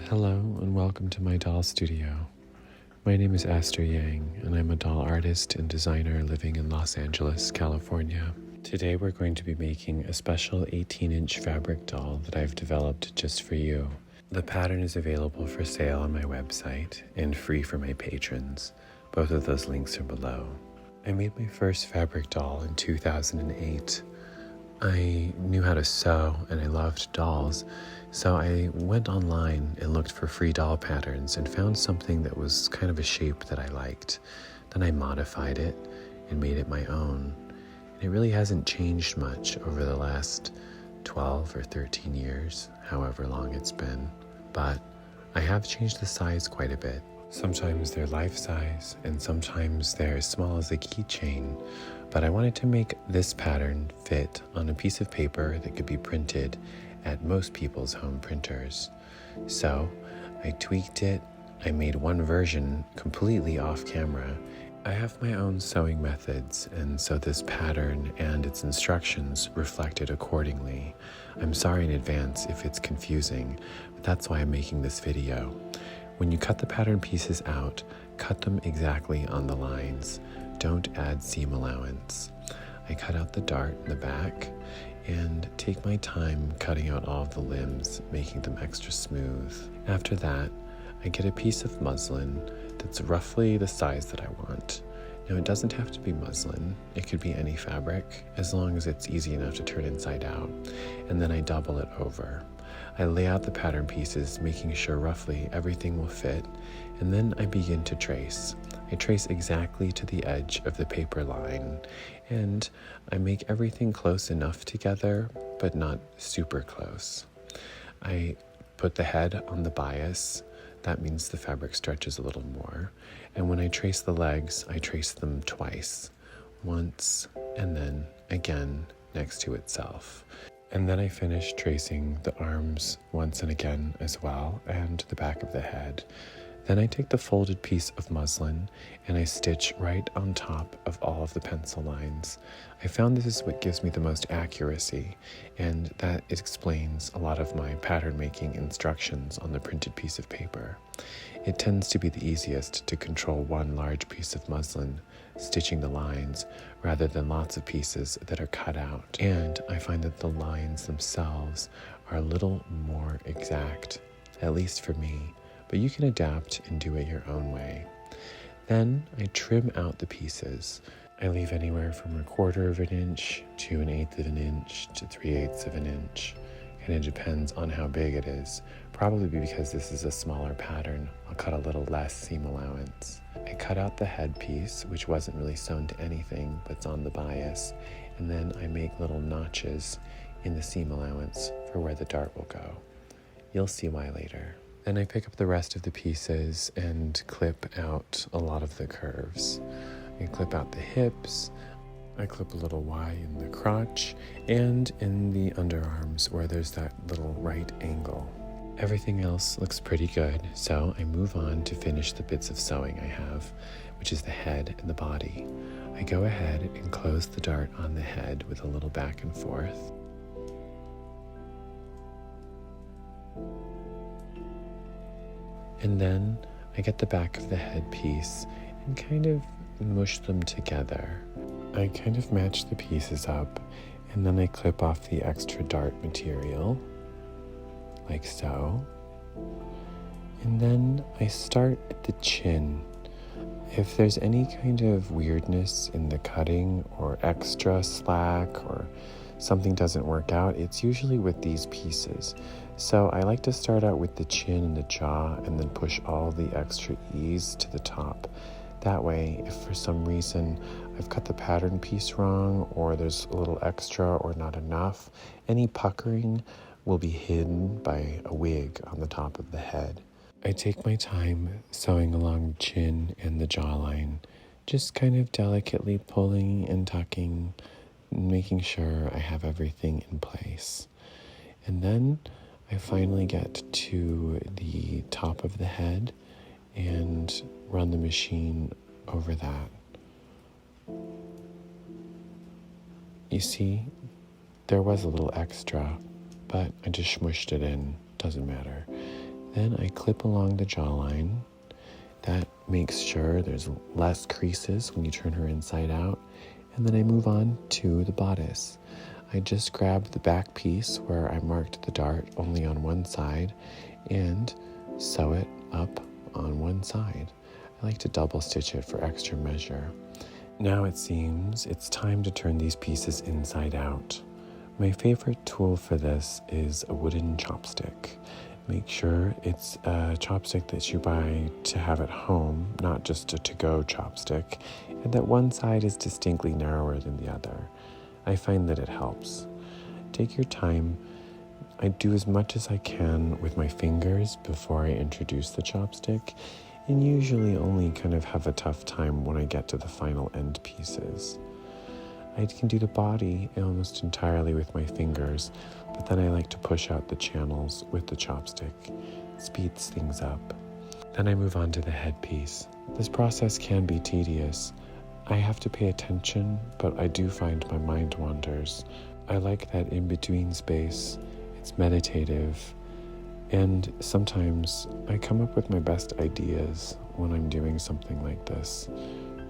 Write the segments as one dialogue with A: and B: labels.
A: Hello and welcome to my doll studio. My name is Astor and I'm a doll artist and designer living in Los Angeles, California. Today we're going to be making a special 18-inch fabric doll that I've developed just for you. The pattern is available for sale on my website and free for my patrons. Both of those links are below. I made my first fabric doll in 2008. I knew how to sew and I loved dolls, so I went online and looked for free doll patterns and found something that was kind of a shape that I liked. Then I modified it and made it my own. And it really hasn't changed much over the last 12 or 13 years, however long it's been. But I have changed the size quite a bit. Sometimes they're life size and sometimes they're as small as a keychain. But I wanted to make this pattern fit on a piece of paper that could be printed at most people's home printers. So I tweaked it. I made one version completely off camera. I have my own sewing methods, and so this pattern and its instructions reflected accordingly. I'm sorry in advance if it's confusing, but that's why I'm making this video. When you cut the pattern pieces out, cut them exactly on the lines. Don't add seam allowance. I cut out the dart in the back and take my time cutting out all of the limbs, making them extra smooth. After that, I get a piece of muslin that's roughly the size that I want. Now, it doesn't have to be muslin. It could be any fabric, as long as it's easy enough to turn inside out. And then I double it over. I lay out the pattern pieces, making sure roughly everything will fit, and then I begin to trace. I trace exactly to the edge of the paper line, and I make everything close enough together, but not super close. I put the head on the bias. That means the fabric stretches a little more. And when I trace the legs, I trace them twice. Once, and then again next to itself. And then I finish tracing the arms once and again as well, and the back of the head. Then I take the folded piece of muslin and I stitch right on top of all of the pencil lines. I found this is what gives me the most accuracy, and that explains a lot of my pattern making instructions on the printed piece of paper. It tends to be the easiest to control one large piece of muslin, stitching the lines, rather than lots of pieces that are cut out. And I find that the lines themselves are a little more exact, at least for me. But you can adapt and do it your own way. Then I trim out the pieces. I leave anywhere from 1/4 of an inch to 1/8 of an inch to 3/8 of an inch. And it depends on how big it is. Probably because this is a smaller pattern, I'll cut a little less seam allowance. I cut out the head piece, which wasn't really sewn to anything, but it's on the bias. And then I make little notches in the seam allowance for where the dart will go. You'll see why later. Then I pick up the rest of the pieces and clip out a lot of the curves. I clip out the hips, I clip a little Y in the crotch, and in the underarms where there's that little right angle. Everything else looks pretty good, so I move on to finish the bits of sewing I have, which is the head and the body. I go ahead and close the dart on the head with a little back and forth. And then I get the back of the head piece and kind of mush them together. I kind of match the pieces up, and then I clip off the extra dart material, like so. And then I start at the chin. If there's any kind of weirdness in the cutting or extra slack or something doesn't work out, it's usually with these pieces. So I like to start out with the chin and the jaw and then push all the extra ease to the top. That way, if for some reason I've cut the pattern piece wrong or there's a little extra or not enough, any puckering will be hidden by a wig on the top of the head. I take my time sewing along the chin and the jawline, just kind of delicately pulling and tucking, making sure I have everything in place. And then I finally get to the top of the head and run the machine over that. You see, there was a little extra, but I just smushed it in, doesn't matter. Then I clip along the jawline. That makes sure there's less creases when you turn her inside out. And then I move on to the bodice. I just grab the back piece where I marked the dart only on one side and sew it up on one side. I like to double stitch it for extra measure. Now it seems it's time to turn these pieces inside out. My favorite tool for this is a wooden chopstick. Make sure it's a chopstick that you buy to have at home, not just a to-go chopstick, and that one side is distinctly narrower than the other. I find that it helps. Take your time. I do as much as I can with my fingers before I introduce the chopstick, and usually only kind of have a tough time when I get to the final end pieces. I can do the body almost entirely with my fingers, but then I like to push out the channels with the chopstick. It speeds things up. Then I move on to the headpiece. This process can be tedious. I have to pay attention, but I do find my mind wanders. I like that in-between space. It's meditative. And sometimes I come up with my best ideas when I'm doing something like this,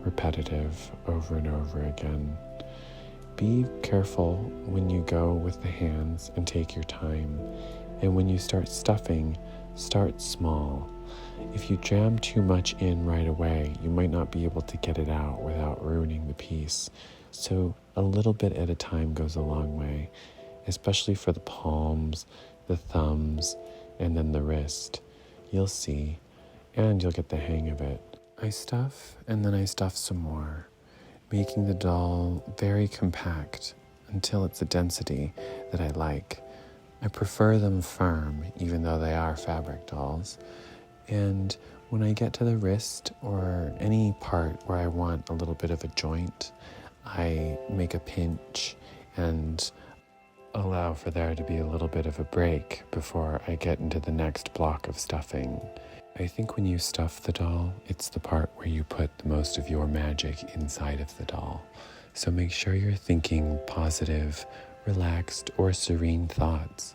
A: repetitive over and over again. Be careful when you go with the hands and take your time. And when you start stuffing, start small. If you jam too much in right away, you might not be able to get it out without ruining the piece. So a little bit at a time goes a long way, especially for the palms, the thumbs, and then the wrist. You'll see, and you'll get the hang of it. I stuff, and then I stuff some more, making the doll very compact until it's a density that I like. I prefer them firm, even though they are fabric dolls. And when I get to the wrist or any part where I want a little bit of a joint, I make a pinch and allow for there to be a little bit of a break before I get into the next block of stuffing. I think when you stuff the doll, it's the part where you put the most of your magic inside of the doll. So make sure you're thinking positive, relaxed, or serene thoughts.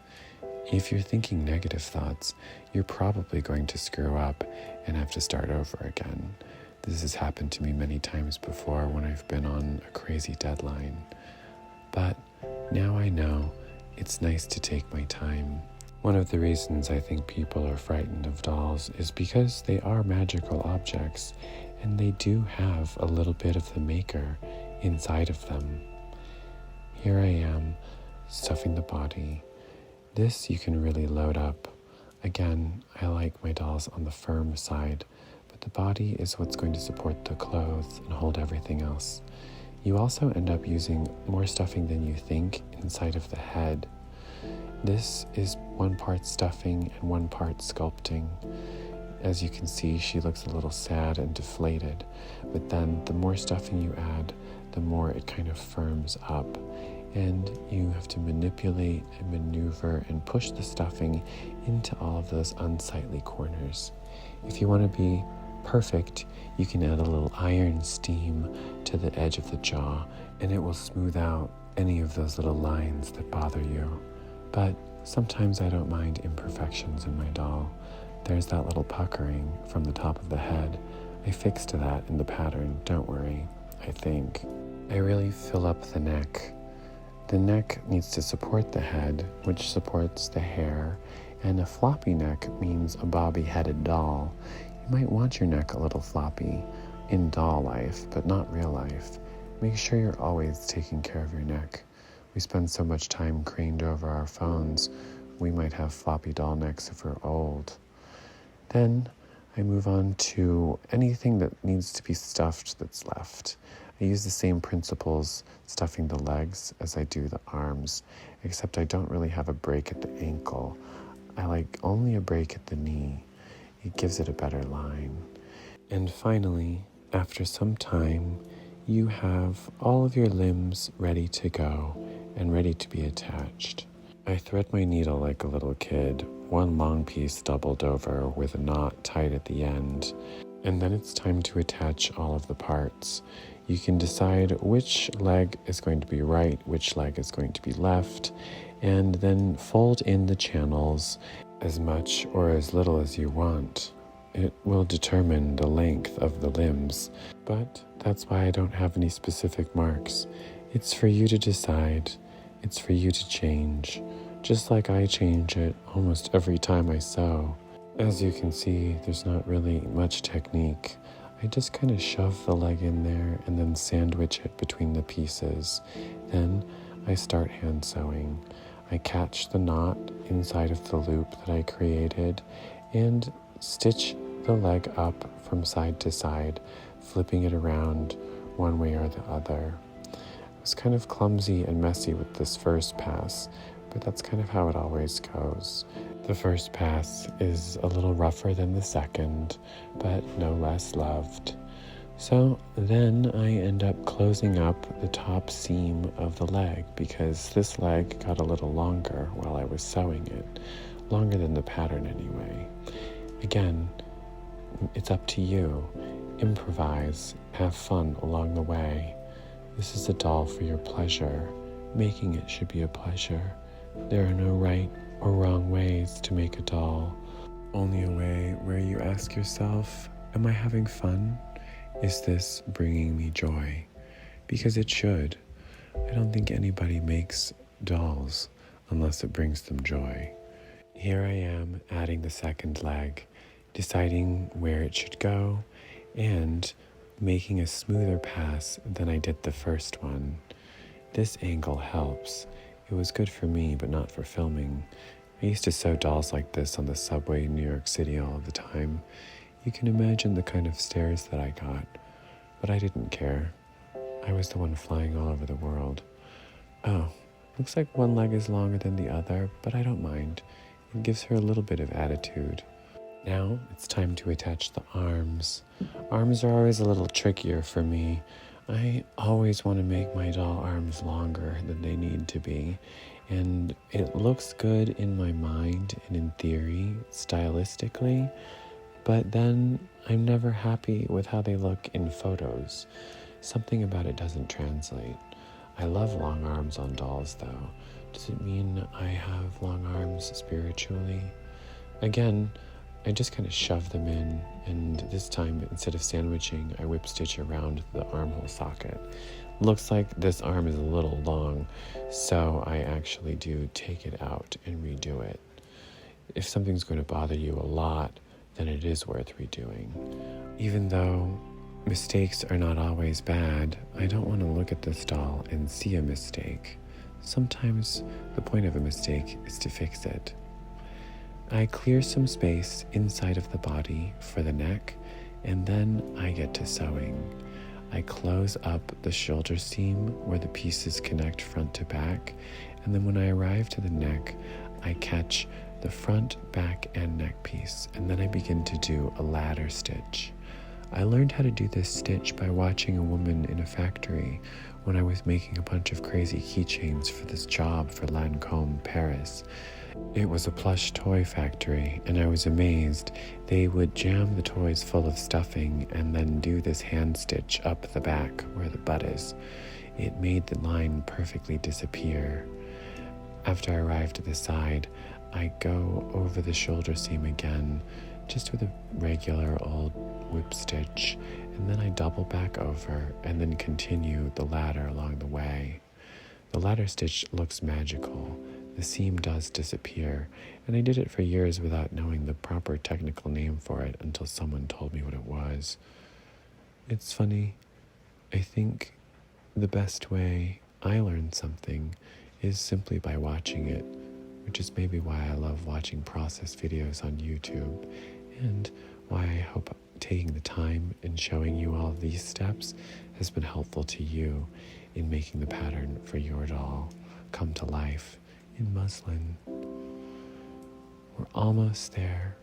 A: If you're thinking negative thoughts, you're probably going to screw up and have to start over again. This has happened to me many times before when I've been on a crazy deadline. But now I know it's nice to take my time. One of the reasons I think people are frightened of dolls is because they are magical objects and they do have a little bit of the maker inside of them. Here I am, stuffing the body. This you can really load up. Again, I like my dolls on the firm side, but the body is what's going to support the clothes and hold everything else. You also end up using more stuffing than you think inside of the head. This is one part stuffing and one part sculpting. As you can see, she looks a little sad and deflated, but then the more stuffing you add, the more it kind of firms up. And you have to manipulate and maneuver and push the stuffing into all of those unsightly corners. If you want to be perfect, you can add a little iron steam to the edge of the jaw, and it will smooth out any of those little lines that bother you. But sometimes I don't mind imperfections in my doll. There's that little puckering from the top of the head. I fixed that in the pattern, don't worry, I think. I really fill up the neck. The neck needs to support the head, which supports the hair, and a floppy neck means a bobby-headed doll. You might want your neck a little floppy in doll life, but not real life. Make sure you're always taking care of your neck. We spend so much time craned over our phones, we might have floppy doll necks if we're old. Then I move on to anything that needs to be stuffed that's left. I use the same principles stuffing the legs as I do the arms, except I don't really have a break at the ankle. I like only a break at the knee. It gives it a better line. And finally, after some time, you have all of your limbs ready to go and ready to be attached. I thread my needle like a little kid, one long piece doubled over with a knot tied at the end, and then it's time to attach all of the parts. You can decide which leg is going to be right, which leg is going to be left, and then fold in the channels as much or as little as you want. It will determine the length of the limbs, but that's why I don't have any specific marks. It's for you to decide. It's for you to change, just like I change it almost every time I sew. As you can see, there's not really much technique. I just kind of shove the leg in there and then sandwich it between the pieces. Then I start hand sewing. I catch the knot inside of the loop that I created and stitch the leg up from side to side, flipping it around one way or the other. I was kind of clumsy and messy with this first pass, but that's kind of how it always goes. The first pass is a little rougher than the second, but no less loved. So then I end up closing up the top seam of the leg because this leg got a little longer while I was sewing it, longer than the pattern anyway. Again, it's up to you. Improvise, have fun along the way. This is a doll for your pleasure. Making it should be a pleasure. There are no right or wrong ways to make a doll. Only a way where you ask yourself, am I having fun? Is this bringing me joy? Because it should. I don't think anybody makes dolls unless it brings them joy. Here I am adding the second leg, deciding where it should go, and making a smoother pass than I did the first one. This angle helps. It was good for me, but not for filming. I used to sew dolls like this on the subway in New York City all the time. You can imagine the kind of stares that I got, but I didn't care. I was the one flying all over the world. Oh, looks like one leg is longer than the other, but I don't mind. It gives her a little bit of attitude. Now it's time to attach the arms. Arms are always a little trickier for me. I always want to make my doll arms longer than they need to be, and it looks good in my mind and in theory, stylistically, but then I'm never happy with how they look in photos. Something about it doesn't translate. I love long arms on dolls though. Does it mean I have long arms spiritually? Again, I just kind of shove them in, and this time, instead of sandwiching, I whip stitch around the armhole socket. Looks like this arm is a little long, so I actually do take it out and redo it. If something's going to bother you a lot, then it is worth redoing. Even though mistakes are not always bad, I don't want to look at this doll and see a mistake. Sometimes the point of a mistake is to fix it. I clear some space inside of the body for the neck, and then I get to sewing. I close up the shoulder seam where the pieces connect front to back, and then when I arrive to the neck, I catch the front, back, and neck piece, and then I begin to do a ladder stitch. I learned how to do this stitch by watching a woman in a factory when I was making a bunch of crazy keychains for this job for Lancôme, Paris. It was a plush toy factory, and I was amazed. They would jam the toys full of stuffing and then do this hand stitch up the back where the butt is. It made the line perfectly disappear. After I arrived at the side, I go over the shoulder seam again, just with a regular old whip stitch, and then I double back over and then continue the ladder along the way. The ladder stitch looks magical. The seam does disappear, and I did it for years without knowing the proper technical name for it until someone told me what it was. It's funny. I think the best way I learn something is simply by watching it, which is maybe why I love watching process videos on YouTube, and why I hope taking the time and showing you all of these steps has been helpful to you in making the pattern for your doll come to life in muslin. We're almost there.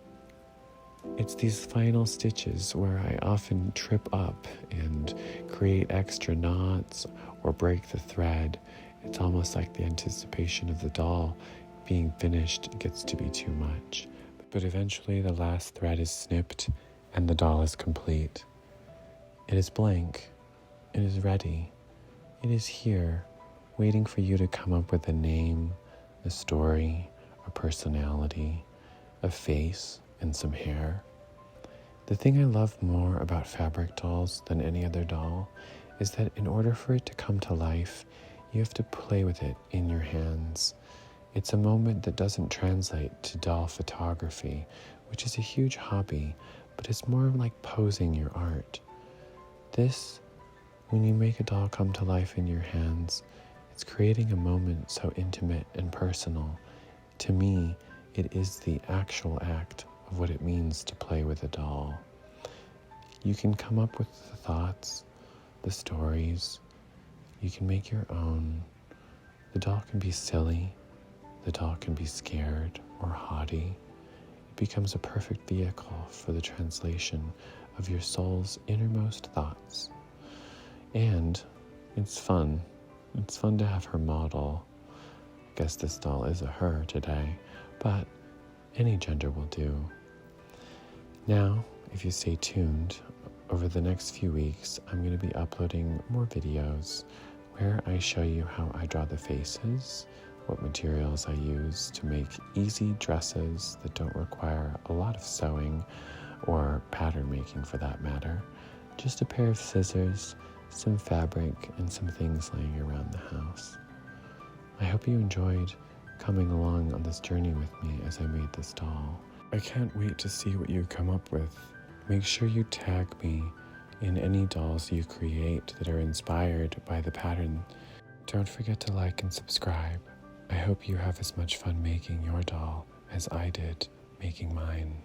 A: It's these final stitches where I often trip up and create extra knots or break the thread. It's almost like the anticipation of the doll being finished gets to be too much. But eventually the last thread is snipped and the doll is complete. It is blank. It is ready. It is here, waiting for you to come up with a name, a story, a personality, a face and some hair. The thing I love more about fabric dolls than any other doll is that in order for it to come to life, you have to play with it in your hands. It's a moment that doesn't translate to doll photography, which is a huge hobby, but it's more like posing your art. This, when you make a doll come to life in your hands, it's creating a moment so intimate and personal. To me, it is the actual act of what it means to play with a doll. You can come up with the thoughts, the stories. You can make your own. The doll can be silly. The doll can be scared or haughty. It becomes a perfect vehicle for the translation of your soul's innermost thoughts. And it's fun. It's fun to have her model. I guess this doll is a her today, but any gender will do. Now, if you stay tuned, over the next few weeks, I'm going to be uploading more videos where I show you how I draw the faces, what materials I use to make easy dresses that don't require a lot of sewing or pattern making for that matter. Just a pair of scissors, some fabric, and some things laying around the house. I hope you enjoyed coming along on this journey with me as I made this doll. I can't wait to see what you come up with. Make sure you tag me in any dolls you create that are inspired by the pattern. Don't forget to like and subscribe. I hope you have as much fun making your doll as I did making mine.